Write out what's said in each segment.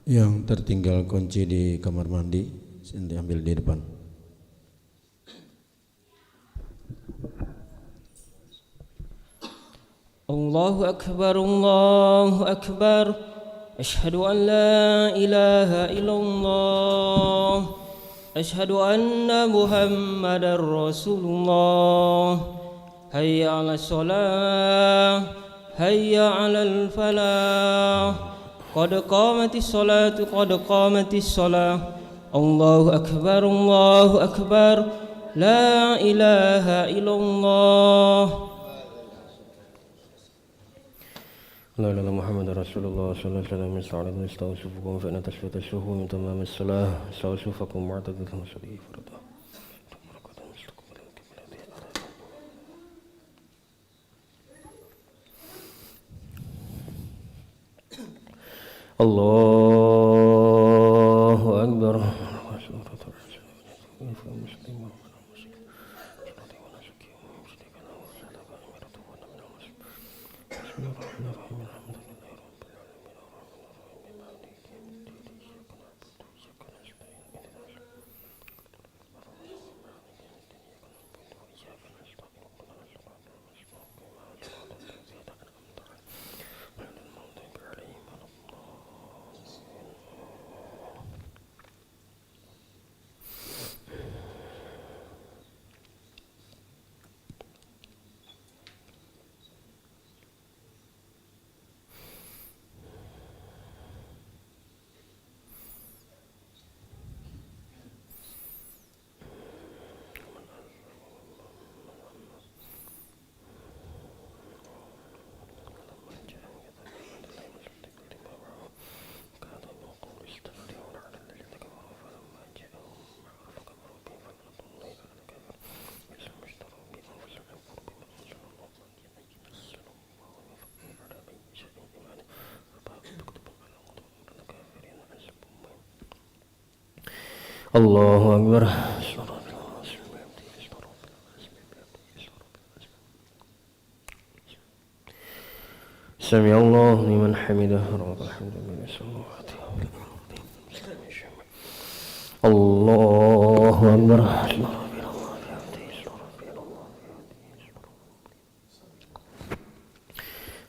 Yang tertinggal kunci di kamar mandi, diambil di depan. Allahu Akbar, Allahu Akbar. Ashhadu an la ilaha illallah. Ashhadu anna Muhammadar Rasulullah. Hayya 'alas shalah, hayya 'alal falah. Qad qamatis salatu, qad qamatis salah. Allahu Akbar, Allahu Akbar. La ilaha illallah. لا إله إلا محمد رسول الله صلى الله عليه وسلم. استعرض استوصفكم فإن تشفية الشهو من تمام الصلاة. استوصفكم معتدة وصلي فرضا. الله أكبر. الله أكبر. سمع الله لمن حمده. الله أكبر.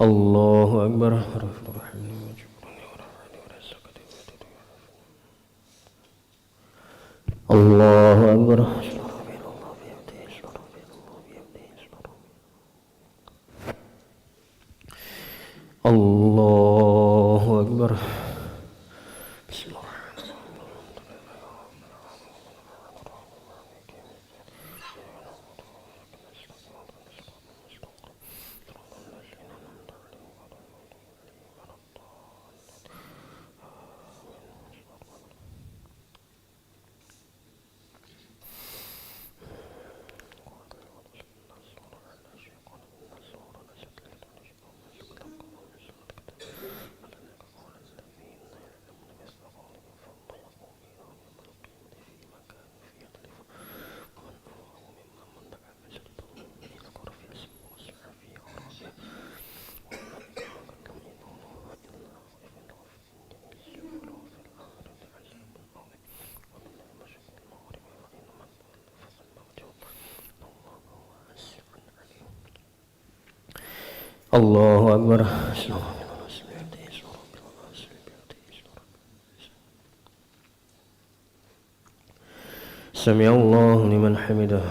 الله أكبر. الله أكبر. الله أكبر. بسم الله. الله أكبر. سمع الله لمن حمده.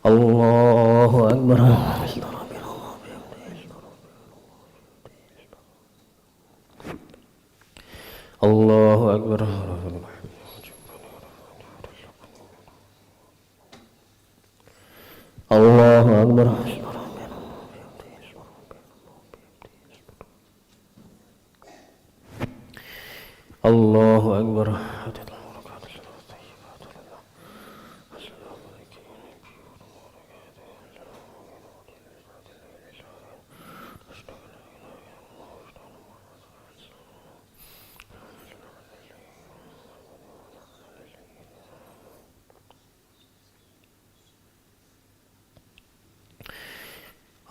الله أكبر. الله أكبر. الله أكبر. الله أكبر.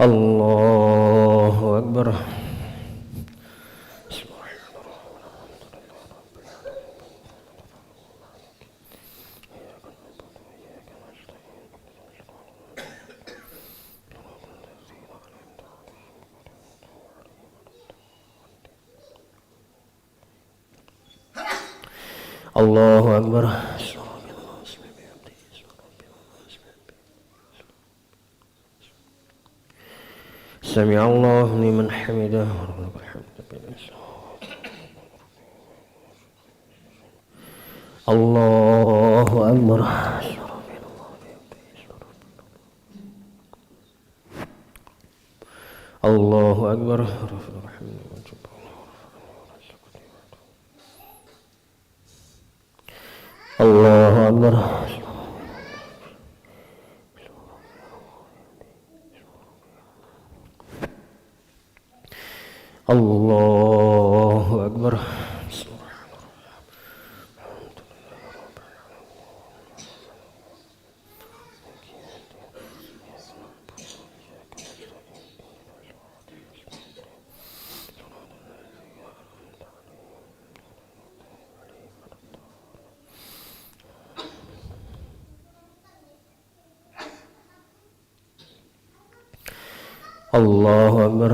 الله أكبر. Allahu Akbar. Sami Allah liman hamidah. Allahu Akbar. Allahu Akbar. Allahu Akbar. Allahu Akbar. Allahu Akbar.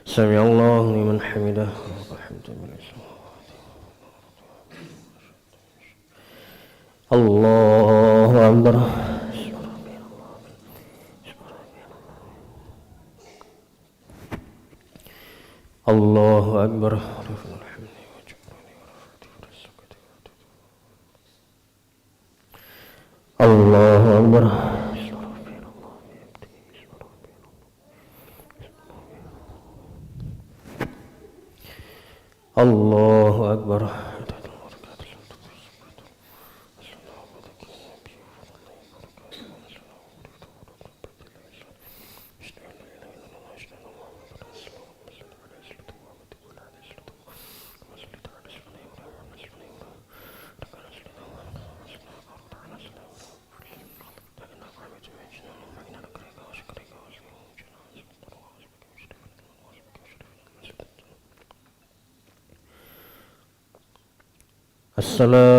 Sami Allah liman hamidah. Allahu Akbar. Allahu Akbar. Allahu Akbar. Allahu Akbar. Assalamu